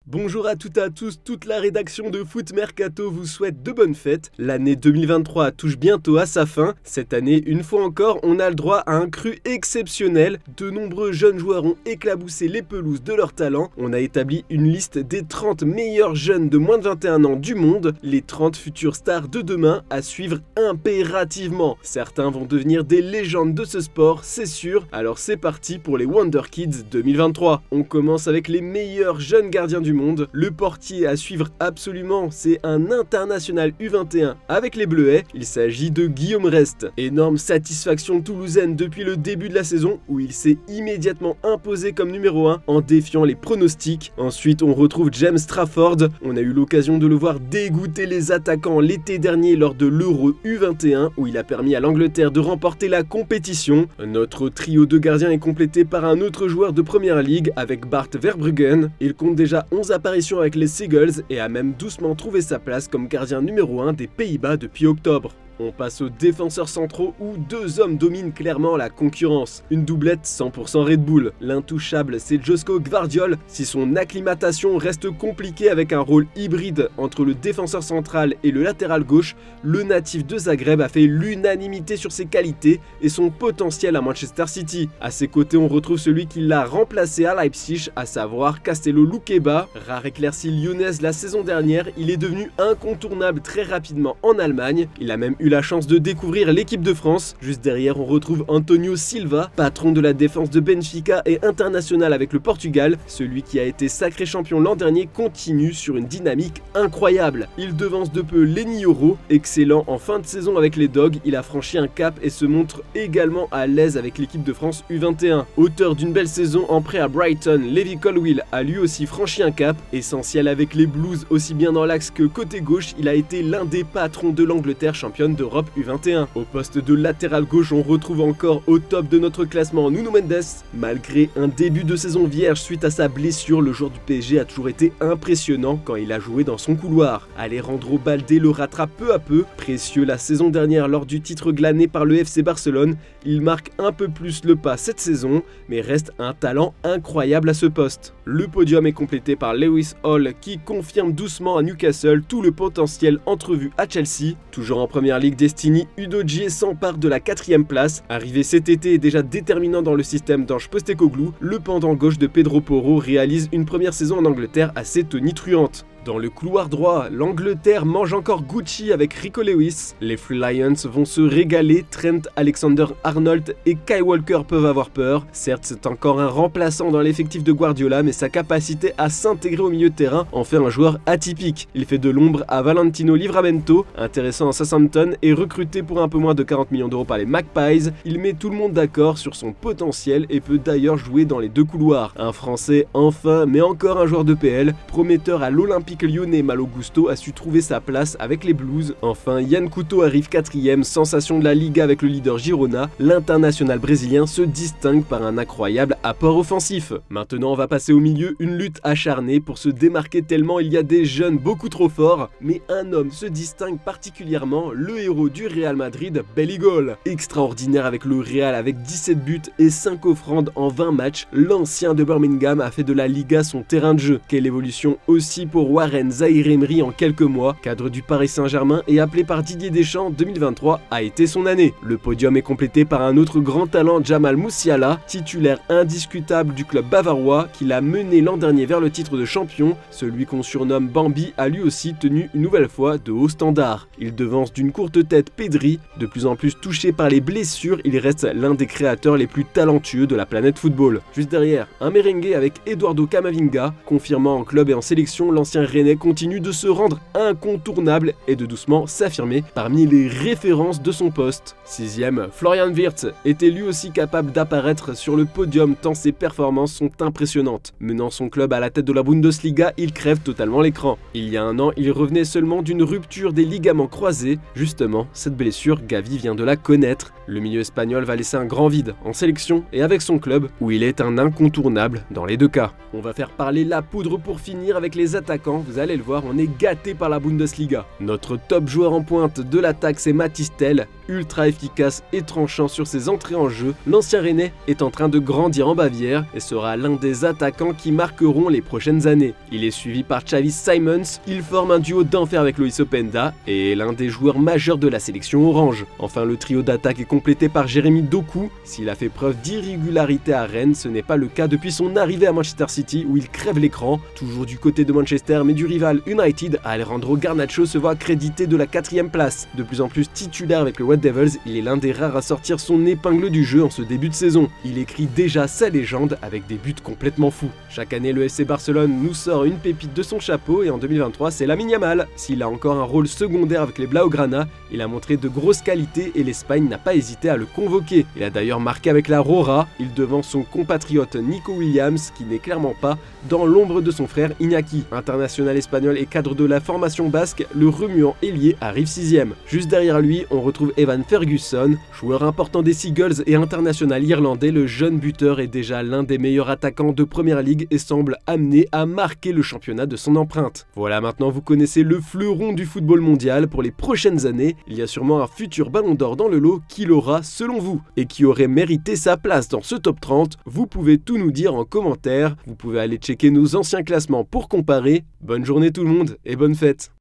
Bonjour à toutes et à tous, toute la rédaction de Foot Mercato vous souhaite de bonnes fêtes. L'année 2023 touche bientôt à sa fin. Cette année, une fois encore, on a le droit à un cru exceptionnel. De nombreux jeunes joueurs ont éclaboussé les pelouses de leur talent. On a établi une liste des 30 meilleurs jeunes de moins de 21 ans du monde, les 30 futures stars de demain à suivre impérativement. Certains vont devenir des légendes de ce sport, c'est sûr. Alors c'est parti pour les Wonder Kids 2023. On commence avec les meilleurs jeunes gardiens du monde. Le portier à suivre absolument, c'est un international U21 avec les Bleuets. Il s'agit de Guillaume Rest. Énorme satisfaction toulousaine depuis le début de la saison où il s'est immédiatement imposé comme numéro 1 en défiant les pronostics. Ensuite, on retrouve James Trafford. On a eu l'occasion de le voir dégoûter les attaquants l'été dernier lors de l'Euro U21 où il a permis à l'Angleterre de remporter la compétition. Notre trio de gardiens est complété par un autre joueur de première ligue avec Bart Verbruggen. Il compte déjà 11 apparitions avec les Seagulls et a même doucement trouvé sa place comme gardien numéro 1 des Pays-Bas depuis octobre. On passe aux défenseurs centraux où deux hommes dominent clairement la concurrence. Une doublette 100% Red Bull. L'intouchable, c'est Josko Gvardiol. Si son acclimatation reste compliquée avec un rôle hybride entre le défenseur central et le latéral gauche, le natif de Zagreb a fait l'unanimité sur ses qualités et son potentiel à Manchester City. À ses côtés, on retrouve celui qui l'a remplacé à Leipzig, à savoir Castello Luqueba. Rare éclaircie lyonnaise la saison dernière, il est devenu incontournable très rapidement en Allemagne. Il a même eu la chance de découvrir l'équipe de France. Juste derrière, on retrouve Antonio Silva, patron de la défense de Benfica et international avec le Portugal. Celui qui a été sacré champion l'an dernier continue sur une dynamique incroyable. Il devance de peu Lenny Yoro, excellent en fin de saison avec les Dogs. Il a franchi un cap et se montre également à l'aise avec l'équipe de France U21. Auteur d'une belle saison en prêt à Brighton, Levi Colwill a lui aussi franchi un cap. Essentiel avec les Blues aussi bien dans l'axe que côté gauche, il a été l'un des patrons de l'Angleterre championne d'Europe U21. Au poste de latéral gauche, on retrouve encore au top de notre classement Nuno Mendes. Malgré un début de saison vierge suite à sa blessure, le joueur du PSG a toujours été impressionnant quand il a joué dans son couloir. Alejandro Baldé le rattrape peu à peu. Précieux la saison dernière lors du titre glané par le FC Barcelone, il marque un peu plus le pas cette saison, mais reste un talent incroyable à ce poste. Le podium est complété par Lewis Hall qui confirme doucement à Newcastle tout le potentiel entrevu à Chelsea. Toujours en première ligue, Destiny, Udogie s'empare de la 4e place. Arrivé cet été et déjà déterminant dans le système d'Ange Postecoglou, le pendant gauche de Pedro Porro réalise une première saison en Angleterre assez tonitruante. Dans le couloir droit, l'Angleterre mange encore Gucci avec Rico Lewis. Les Free Lions vont se régaler, Trent Alexander-Arnold et Kyle Walker peuvent avoir peur. Certes, c'est encore un remplaçant dans l'effectif de Guardiola, mais sa capacité à s'intégrer au milieu de terrain en fait un joueur atypique. Il fait de l'ombre à Valentino Livramento, intéressant à Southampton et recruté pour un peu moins de 40 millions d'euros par les Magpies. Il met tout le monde d'accord sur son potentiel et peut d'ailleurs jouer dans les deux couloirs. Un Français enfin, mais encore un joueur de PL, prometteur à l'Olympique lyonnais Malo Gusto a su trouver sa place avec les Blues. Enfin, Yann Couto arrive 4e, sensation de la Liga avec le leader Girona. L'international brésilien se distingue par un incroyable apport offensif. Maintenant, on va passer au milieu, une lutte acharnée pour se démarquer tellement il y a des jeunes beaucoup trop forts. Mais un homme se distingue particulièrement, le héros du Real Madrid, Belligol. Extraordinaire avec le Real avec 17 buts et 5 offrandes en 20 matchs, l'ancien de Birmingham a fait de la Liga son terrain de jeu. Quelle évolution aussi pour Warren Zaïre-Emery en quelques mois, cadre du Paris Saint-Germain et appelé par Didier Deschamps, 2023 a été son année. Le podium est complété par un autre grand talent, Jamal Musiala, titulaire indiscutable du club bavarois qui l'a mené l'an dernier vers le titre de champion. Celui qu'on surnomme Bambi a lui aussi tenu une nouvelle fois de hauts standards. Il devance d'une courte tête Pedri, de plus en plus touché par les blessures, il reste l'un des créateurs les plus talentueux de la planète football. Juste derrière, un merengue avec Eduardo Camavinga, confirmant en club et en sélection, l'ancien Rennais continue de se rendre incontournable et de doucement s'affirmer parmi les références de son poste. 6e, Florian Wirtz était lui aussi capable d'apparaître sur le podium tant ses performances sont impressionnantes. Menant son club à la tête de la Bundesliga, il crève totalement l'écran. Il y a un an, il revenait seulement d'une rupture des ligaments croisés. Justement, cette blessure, Gavi vient de la connaître. Le milieu espagnol va laisser un grand vide en sélection et avec son club où il est un incontournable dans les deux cas. On va faire parler la poudre pour finir avec les attaquants franchement, vous allez le voir, on est gâté par la Bundesliga. Notre top joueur en pointe de l'attaque, c'est Mathys Tel. Ultra efficace et tranchant sur ses entrées en jeu, l'ancien Rennais est en train de grandir en Bavière et sera l'un des attaquants qui marqueront les prochaines années. Il est suivi par Xavi Simons, il forme un duo d'enfer avec Loïs Openda et est l'un des joueurs majeurs de la sélection orange. Enfin, le trio d'attaque est complété par Jérémy Doku. S'il a fait preuve d'irrégularité à Rennes, ce n'est pas le cas depuis son arrivée à Manchester City où il crève l'écran. Toujours du côté de Manchester mais du rival United, Alejandro Garnacho se voit crédité de la 4e place. De plus en plus titulaire avec le Red Devils, il est l'un des rares à sortir son épingle du jeu en ce début de saison. Il écrit déjà sa légende avec des buts complètement fous. Chaque année, le FC Barcelone nous sort une pépite de son chapeau et en 2023, c'est Lamine Yamal. S'il a encore un rôle secondaire avec les Blaugrana, il a montré de grosses qualités et l'Espagne n'a pas hésité à le convoquer. Il a d'ailleurs marqué avec la Rora, il devance son compatriote Nico Williams qui n'est clairement pas dans l'ombre de son frère Iñaki. International espagnol et cadre de la formation basque, le remuant ailier arrive 6ème. Juste derrière lui, on retrouve Evan Ferguson, joueur important des Seagulls et international irlandais. Le jeune buteur est déjà l'un des meilleurs attaquants de Première Ligue et semble amené à marquer le championnat de son empreinte. Voilà, maintenant vous connaissez le fleuron du football mondial. Pour les prochaines années, il y a sûrement un futur ballon d'or dans le lot qui l'aura selon vous et qui aurait mérité sa place dans ce top 30. Vous pouvez tout nous dire en commentaire, vous pouvez aller checker nos anciens classements pour comparer. Bonne journée tout le monde et bonne fête.